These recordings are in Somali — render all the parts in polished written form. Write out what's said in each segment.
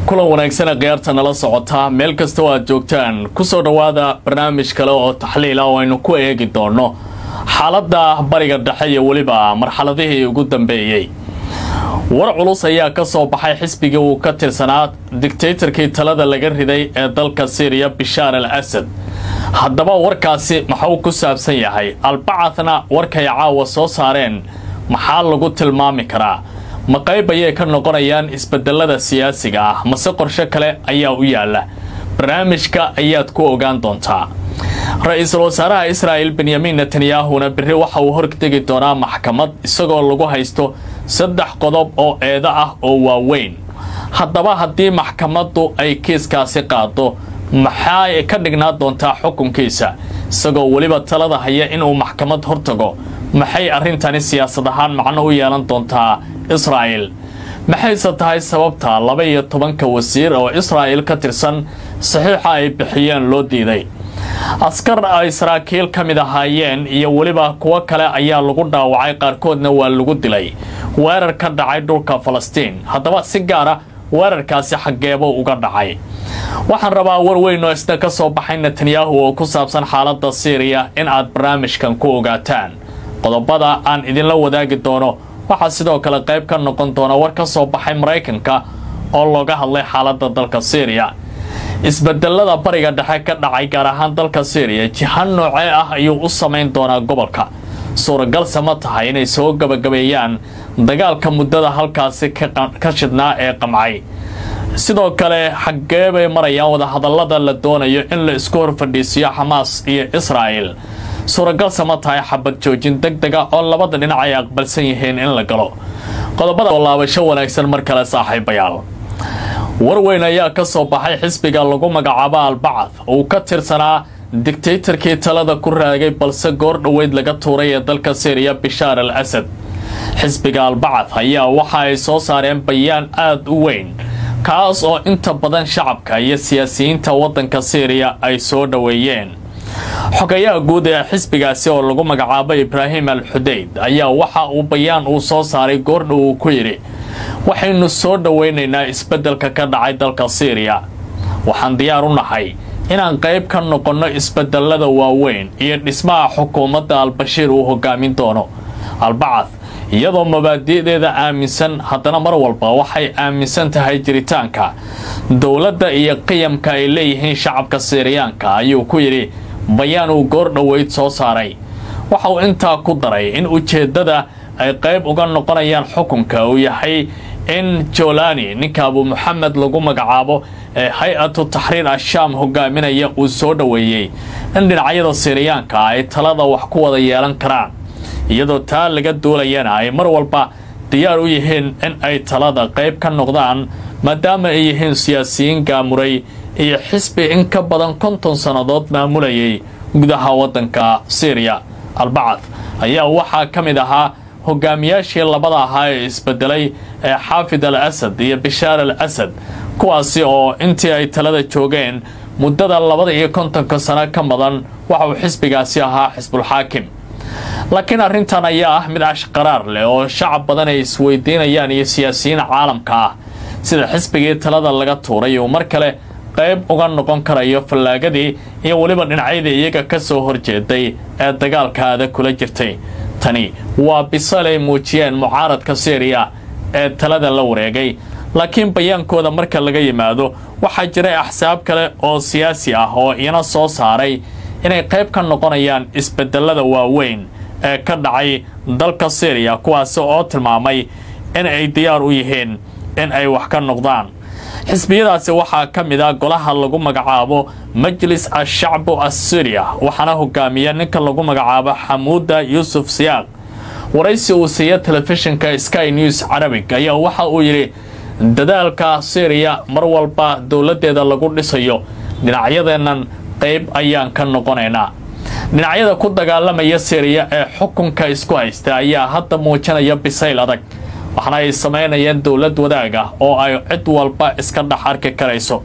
kulan wanaagsan qiyaarta nala socota meel kasta oo aad joogtaan ku soo dhawaada barnaamij kale oo taxliil ah oo aynu ku eegi doono xaaladda bariga dhexe iyo waliba marxaladihii ugu dambeeyay war culus ayaa ka soo baxay xisbiga uu ka tirsanaa dictatorkii talada laga riday ee dalka Syria Bashar al-Assad haddaba warkaasi maxuu ku saabsan yahay Al-Ba'athna warkay caawa soo saareen maxaa lagu tilmaami karaa ma qayb ayay ka noqonayaan isbedelada siyaasiga ah mase qorshe kale ayaa u yaala barnaamijka ayaad ku ogaan doontaa ra'iisul wasaaraha Israel Benjamin Netanyahu berri waxa uu hortagi doonaa maxkamad isagoo lagu haysto 3 qodob oo eeda ah oo waaweyn haddaba haddii maxkamaddu ay kiiskaasi qaado maxay ka dhignaa doontaa xukunkiisa isagoo waliba talada haya inuu maxkamad hortago maxay arintani siyaasad ahaan macno u yeelan doontaa Israel maxayse tahay sababta 12 wasiir oo Israel ka tirsan saxiixa ay bixiyeen loo diiday askar ay Israa'iil kamid ahaayeen iyo waliba kuwa kale ayaa lagu dhaawacay qaarkoodna waa lagu dilay weerar ka dhacay dhulka Falastiin haddaba si gaar ah weerarkaasi xageebo uga dhacay waxaan rabaa war weyn oo isna ka soo baxay Netanyahu oo ku saabsan xaaladda Syria in aad barnaamijkan ku ogaataan qodobada aan idin la wadaagi doono waxa sidoo kale qayb ka noqon doona war ka soo baxay Mareykanka oo looga hadlay xaaladda dalka Syria isbedelada bariga dhexe ka dhacay gaar ahaan dalka Syria jihan noocee ah ayuu u sameyn doonaa gobolka suuragal sama tahay inay soo gabagabeeyaan dagaalka muddada halkaasi ka shidnaa ee qamcay sidoo kale xageebay marayaan wada hadallada la doonayo in la isku horfadhiisiyo Hamas iyo Israel suuragal sama tahay xabad joojin degdega oo labada dhinac ay aqbalsan yihiin in la galo qodobada laabasho wanaagsan mar kale saaxiibayaal war weyn ayaa ka soo baxay xisbiga lagu magacaabo Al-Ba'ath oo ka tirsanaa dictatorkii talada ku raagay balse goor dhaweyd laga tuuray ee dalka Syria Bashar al-Assad xisbiga Al-Ba'ath ayaa waxa ay soo saareen bayaan aad u weyn kaas oo inta badan shacabka iyo siyaasiyiinta wadanka Syria ay soo dhaweeyeen xogayaha guud ee xisbigaasi oo lagu magacaabo Ibrahim al-Hudayd ayaa waxa uu bayaan uu soo saaray goor dhow ku yiri waxaynu soo dhaweynaynaa isbedelka ka dhacay dalka Syria waxaan diyaar u nahay inaan qayb ka noqono isbedelada waaweyn iyo dhismaha xukuumadda al-Bashir uu hogaamin doono Al-Ba'ath iyadoo mabaadi'deeda aaminsan haddana mar walba waxay aaminsan tahay jiritaanka dawladda iyo qiyamka ay leeyihiin shacabka Syriyaanka ayuu ku yiri bayaan uu goor dhaweyd soo saaray waxa uu intaa ku daray in ujeedada ay qayb uga noqonayaan xukunka uu yahay in Jolani ninka Abu Muhammad lagu magacaabo hay'atu tahriir ash-Sham hogaaminaya uu soo dhaweeyay in dhinacyada Syriyaanka ay talada wax ku wada yeelan karaan iyadoo taa laga doolayana ay mar walba diyaar u yihiin in ay talada qayb ka noqdaan maadaama ay yihiin siyaasiyiin gaamuray iyo xisbi in ka badan 50 sanadood maamulayay gudaha wadanka Syria Al-Ba'ath ayaa waxa kamid ahaa hogaamiyaashii labada ahaa ee isbedelay ee Xaafid al-Assad iyo Bashar al-Assad kuwaasi oo intii ay talada joogeen muddada 52 sano ka badan waxa uu xisbigaasi ahaa Xisbul Xaakim laakiin arrintan ayaa ah mid ashqaraar leh oo shacab badan ay isweydiinayaan iyo siyaasiyiin caalamka ah sida xisbigii talada laga tuuray oo mar kale qayb uga noqon karayo falaagadii iyo waliba dhinacyada iyaga ka soo horjeeday ee dagaalkaada kula jirtay tani waa bisalay muujiyeen mucaaradka Syria ee talada la wareegay laakiin bayaankooda marka laga yimaado waxa jiray axsaab kale oo siyaasi ah oo iyana soo saaray inay qayb ka noqonayaan isbedelada waaweyn ee ka dhacay dalka Syria kuwaas oo tilmaamay in ay diyaar u yihiin in ay wax ka noqdaan xisbiyadaasi waxa kamid ah golaha lagu magacaabo Majlis ash-Shacb as-Syria waxana hogaamiya ninka lagu magacaabo Hamuda Yusuf Siyaaq waraysi uu siiyay telefishinka Sky News Arabic ayaa waxa uu yiri dadaalka Syria mar walba dawladeeda lagu dhisayo dhinacyadeena qayb ayaan ka noqonaynaa dhinacyada ku dagaalamaya Syria ee xukunka isku haysta ayaa hadda muujinaya bisayl adag waxna ay sameynayaan dawlad wadaag ah oo ay cid walba iska dhaxarki karayso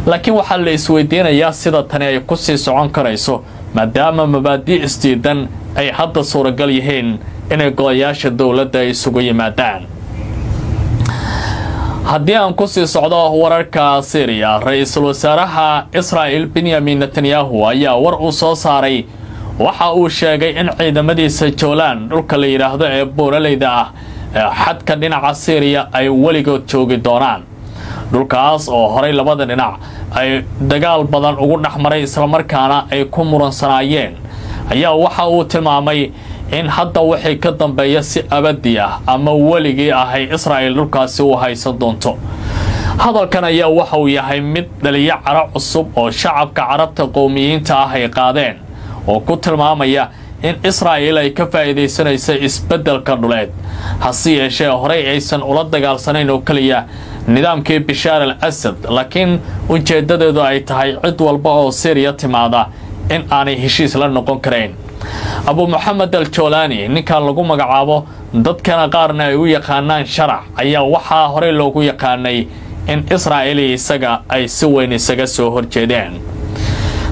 laakiin waxa la isweydiinayaa sida tani ay ku sii socon karayso maadaama mabaadi' isdiidan ay hadda suuragal yihiin inay golayaasha dawladda isugu yimaadaan haddii aan ku sii socdo wararka Syria ra'iisul wasaaraha Israel Benjamin Netanyahu ayaa war uu soo saaray waxa uu sheegay in ciidamadiisa Joolaan dhulka la yiraahdo ee buuraleyda ah xadka dhinaca Syria ay waligood joogi doonaan dhulkaas oo horay labada dhinac ay dagaal badan ugu dhaxmaray isla markaana ay ku muransanaayeen ayaa waxa uu tilmaamay in hadda wixii ka dambeeya si abadi ah ama waligii ahay Israel dhulkaasi uu haysan doonto hadalkan ayaa waxa uu yahay mid dhaliya cara cusub oo shacabka carabta qowmiyiinta ah ay qaadeen oo ku tilmaamaya in Israel ay ka faa'iideysanayso isbeddelka dhuleed hase yeeshee horay aysan ula dagaalsanayn oo kaliya nidaamkii Bashar al-Assad laakiin ujeedadeedu ay tahay cid walba oo Syria timaada in aanay heshiis la noqon kareen Abu Muhammad al-Jolani ninka lagu magacaabo dadkana qaarna ay u yaqaanaan sharac ayaa waxa horay loogu yaqaanay in Israel isaga ay si weyn isaga soo horjeedeen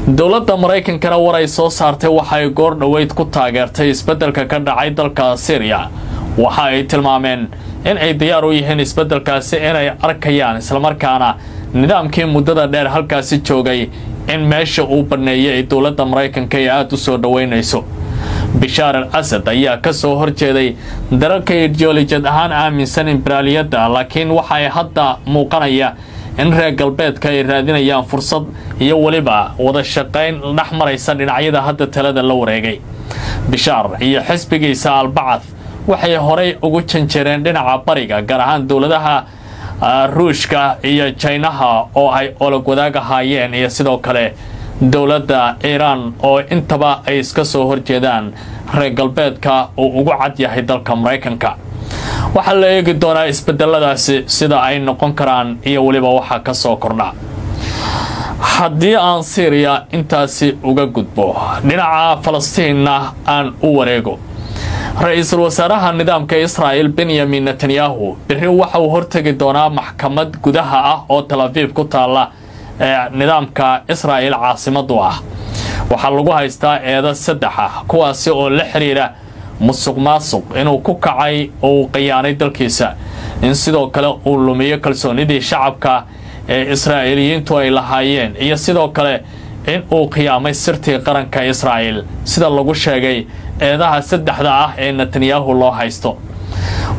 dawladda Mareykankana war ay soo saartay waxa ay goor dhaweyd ku taageertay isbeddelka ka dhacay dalka Syria waxa ay tilmaameen in ay diyaar u yihiin isbeddelkaasi inay arkayaan isla markaana nidaamkii muddada dheer halkaasi joogay in meesha uu baneeyay dawladda Mareykanka ay aad u soo dhaweynayso Bashar al-Assad ayaa ka soo horjeeday dalalka ideolojiyad ahaan aaminsan imperialiyadda laakiin waxa ay hadda muuqanaya in reer galbeedka ay raadinayaan fursad iyo waliba wada shaqayn dhaxmaraysa dhinacyada hadda talada la wareegay Bashar iyo xisbigiisa al-Ba'ath waxay horay ugu janjeereen dhinaca bariga gaar ahaan dawladaha Ruushka iyo Chinaha oo ay olog wadaag ahaayeen iyo sidoo kale dawladda Iran oo intaba ay iska soo horjeedaan reer galbeedka oo ugu cad yahay dalka Mareykanka waxa la eegi doonaa isbedeladaasi sida ay noqon karaan iyo waliba waxa ka soo kordha haddii aan Syria intaasi uga gudbo dhinaca Falastiinna aan u wareego ra'iisul wasaaraha nidaamka Israel Benjamin Netanyahu bixi waxa uu hortagi doonaa maxkamad gudaha ah oo Tel Aviv ku taala nidaamka Israel caasimadu ah waxa lagu haystaa eeda saddex ah kuwaasi oo la xiriira musuqmaasuq inuu ku kacay oo qiyaanay dalkiisa in sidoo kale uu lumiyo kalsoonidii shacabka ee Israa'iiliyiintu ay lahaayeen iyo sidoo kale in uu qiyaamay sirtii qaranka Israel sida lagu sheegay eedaha saddexda ah ee Netanyahu loo haysto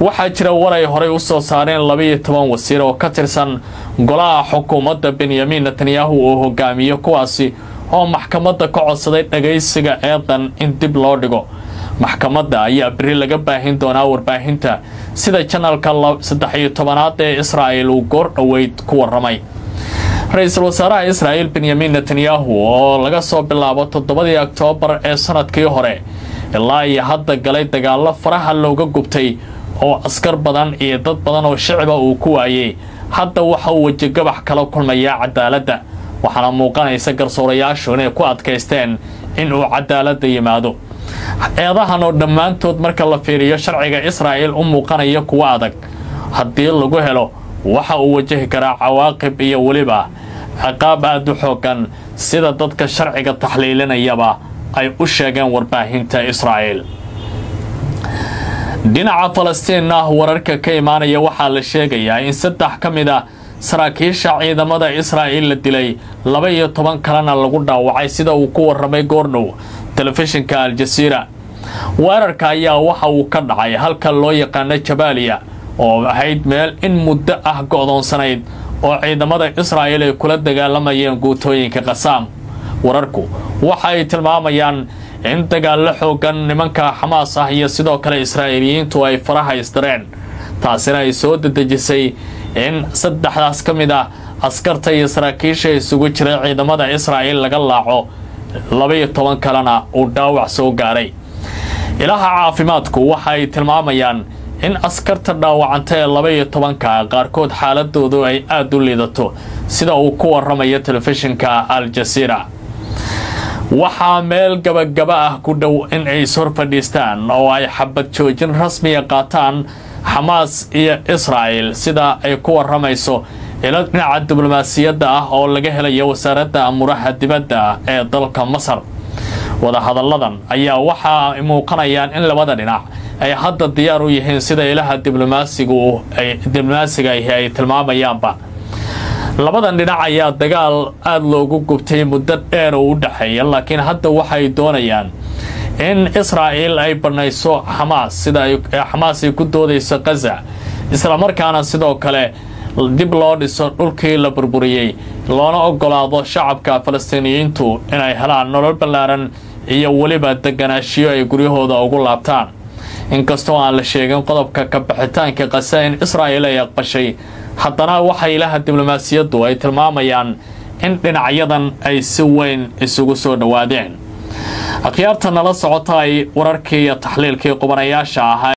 waxa jira waray horay u soo saareen 12 wasiir oo ka tirsan golaha xukuumadda Benjamin Netanyahu oo hogaamiyo kuwaasi oo maxkamadda ka codsaday dhageysiga eedan in dib loo dhigo maxkamadda ayaa bari laga baahin doonaa warbaahinta sida channelka 13aad ee Israel uu goor dhaweyd ku waramay ra'iisul wasaaraha Israel Benjamin Netanyahu oo laga soo bilaabo 7 Oktoobar ee sanadkii hore ilaa iyo hadda galay dagaal faraha looga gubtay oo askar badan iyo dad badan oo shacab uu ku waayay hadda waxa uu wajigabax kala kulmaya cadaaladda waxaana muuqanaysa garsoorayaashu inay ku adkaysteen in uu cadaaladda yimaado eedahan oo dhammaantood marka la fiiriyo sharciga Israel u muuqanaya kuwa adag haddii lagu helo waxa uu wajahi karaa cawaaqib iyo waliba ciqaab aad u xooggan sida dadka sharciga taxliilinayaba ay u sheegeen warbaahinta Israel dhinaca Falastiinna wararka ka imaanaya waxa la sheegayaa in saddex kamid ah saraakiisha ciidamada Israel la dilay 12 kalena lagu dhaawacay sida uu ku waramay goornow telefishinka Al Jazeera weerarka ayaa waxa uu ka dhacay halka loo yaqaan Jabaaliya oo ahayd meel in muddo ah go'doonsanayd oo ciidamada Israel ay kula dagaalamayeen guutooyinka Qassam wararku waxa ay tilmaamayaan in dagaal xoogan nimanka Hamas ah iyo sidoo kale Israa'iiliyiintu ay faraha isdareen taasina ay soo dadajisay in saddexdaas kamid ah askarta iyo saraakiisha isugu jiray ciidamada Israel laga laaco 12 kalena uu dhaawac soo gaaray ilaha caafimaadku waxa ay tilmaamayaan in askarta dhaawacantay 12 qaarkood xaaladoodu ay aad u liidato sida uu ku waramayo telefishinka Al Jazeera waxa meel gabagaba ah ku dhow in ay soo fadhiistaan oo ay xabad joojin rasmi ah qaataan Hamas iyo Israel sida ay ku waramayso ila dhinaca diblomaasiyadda ah oo laga helayo wasaaradda amuraha dibadda ee dalka Masar wada hadalladan ayaa waxa muuqanayaan in labada dhinac ay hadda diyaar u yihiin sida ilaha diblomaasiga ay tilmaamayaanba. labadan dhinac ayaa dagaal aad loogu gubtay muddo dheer oo u dhaxeeya, laakiin hadda waxay doonayaan in Israa'iil ay banayso Hamas sida Hamas ay ku doodayso Gaza, isla markaana sidoo kale dib loo dhiso dhulkii la burburiyay, loona ogolaado shacabka Falastiiniyiintu inay helaan nolol ballaaran iyo waliba deganaanshiyo ay guryahooda ugu laabtaan. inkastoo aan la sheegin qodobka ka bixitaanka Gaza in Israa'iil ay aqbashay, haddana waxa ilaha diblomaasiyaddu ay tilmaamayaan in dhinacyadan ay si weyn isugu soo dhawaadeen. akhyaarta nala socota ay wararkii iyo taxliilkii qubanayaasha ahaa